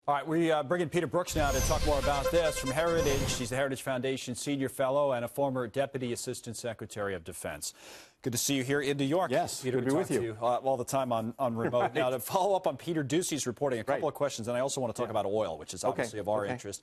All right, we bring in Peter Brooks now to talk more about this from Heritage. He's the Heritage Foundation Senior Fellow and a former Deputy Assistant Secretary of Defense. Good to see you here in New York. Yes, Peter, good to be with you. All the time on remote. Right. Now, to follow up on Peter Doocy's reporting, a couple of questions, and I also want to talk about oil, which is obviously of our interest.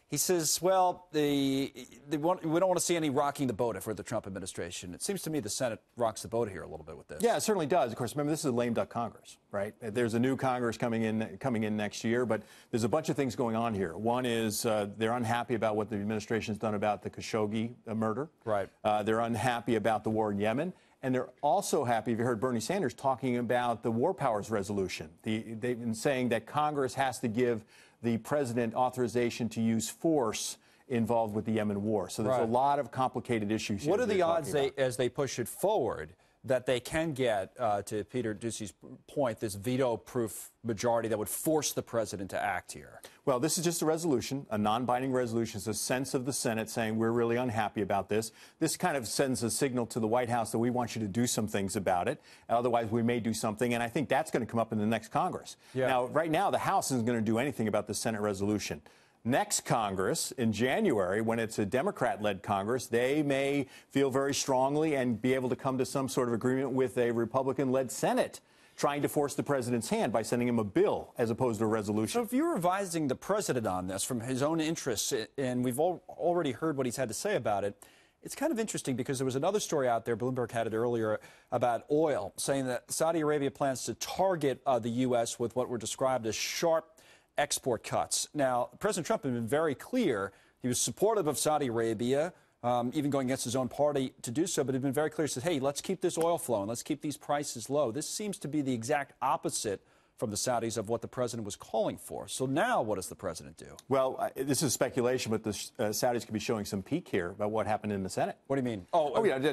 He says, well, we don't want to see any rocking the boat for the Trump administration. It seems to me the Senate rocks the boat here a little bit with this. Yeah, it certainly does. Of course, remember, this is a lame duck Congress, right? There's a new Congress coming in next year, but there's a bunch of things going on here. One is they're unhappy about what the administration's done about the Khashoggi murder. Right. They're unhappy about the war in Yemen. And they're also happy, if you heard Bernie Sanders talking about the War Powers Resolution. They've been saying that Congress has to give the president authorization to use force involved with the Yemen war. So there's a lot of complicated issues here. What are the odds, as they push it forward, that they can get, to Peter Doocy's point, this veto-proof majority that would force the president to act here? Well, this is just a resolution, a non-binding resolution. It's a sense of the Senate saying we're really unhappy about this. This kind of sends a signal to the White House that we want you to do some things about it. Otherwise, we may do something. And I think that's going to come up in the next Congress. Yeah. Now, right now, the House isn't going to do anything about the Senate resolution. Next Congress, in January, when it's a Democrat-led Congress, they may feel very strongly and be able to come to some sort of agreement with a Republican-led Senate, trying to force the president's hand by sending him a bill as opposed to a resolution. So if you're advising the president on this from his own interests, and we've already heard what he's had to say about it, it's kind of interesting because there was another story out there, Bloomberg had it earlier, about oil, saying that Saudi Arabia plans to target the U.S. with what were described as sharp export cuts. Now, President Trump had been very clear. He was supportive of Saudi Arabia, even going against his own party to do so, but he'd been very clear. He said, hey, let's keep this oil flowing. Let's keep these prices low. This seems to be the exact opposite from the Saudis of what the president was calling for. So now what does the president do? Well, this is speculation, but the Saudis could be showing some peek here about what happened in the Senate. What do you mean?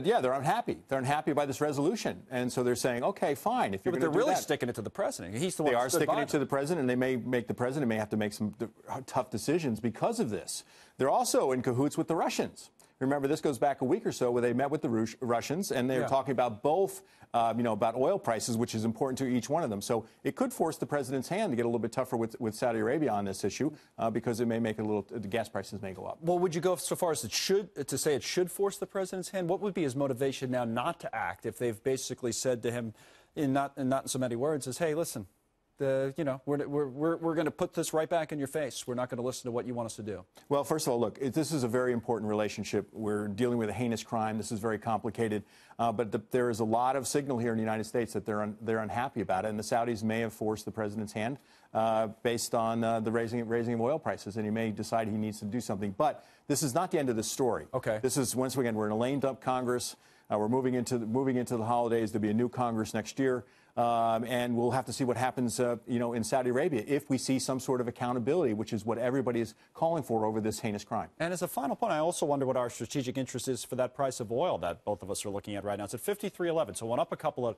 Yeah, they're unhappy. They're unhappy by this resolution. And so they're saying, okay, fine. If you're but they're really sticking it to the president. He's the one They are sticking it to the president, and they may make the president may have to make some tough decisions because of this. They're also in cahoots with the Russians. Remember, this goes back a week or so where they met with the Russians, and they were talking about both, about oil prices, which is important to each one of them. So it could force the president's hand to get a little bit tougher with Saudi Arabia on this issue because it may make it the gas prices may go up. Well, would you go so far as to say it should force the president's hand? What would be his motivation now not to act if they've basically said to him, not in so many words, is, hey, listen, we're going to put this right back in your face. We're not going to listen to what you want us to do. Well, first of all, look, this is a very important relationship. We're dealing with a heinous crime. This is very complicated. But there is a lot of signal here in the United States that they're unhappy about it. And the Saudis may have forced the president's hand based on the raising of oil prices. And he may decide he needs to do something. But this is not the end of the story. Okay. This is, once again, we're in a lame-duck Congress. We're moving into the holidays. There'll be a new Congress next year. And we'll have to see what happens, in Saudi Arabia if we see some sort of accountability, which is what everybody is calling for over this heinous crime. And as a final point, I also wonder what our strategic interest is for that price of oil that both of us are looking at right now. It's at $53.11, so it went up a couple of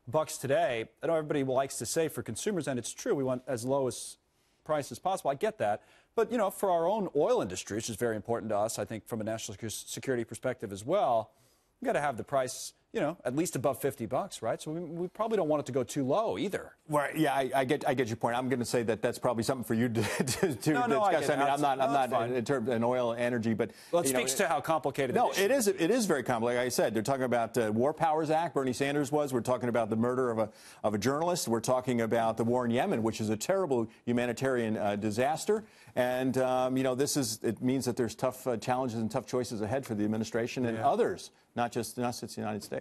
bucks today. I know everybody likes to say for consumers, and it's true, we want as low as price as possible. I get that. But, for our own oil industry, which is very important to us, I think from a national security perspective as well, we've got to have the price, at least above $50, right? So we probably don't want it to go too low either. Right. Yeah, I get your point. I'm going to say that that's probably something for you to discuss. I mean, I'm not in terms of oil and energy, but it speaks to how complicated it is. It is very complicated. Like I said, they're talking about the War Powers Act. Bernie Sanders was. We're talking about the murder of a journalist. We're talking about the war in Yemen, which is a terrible humanitarian disaster. And it means that there's tough challenges and tough choices ahead for the administration and others, not just the United States.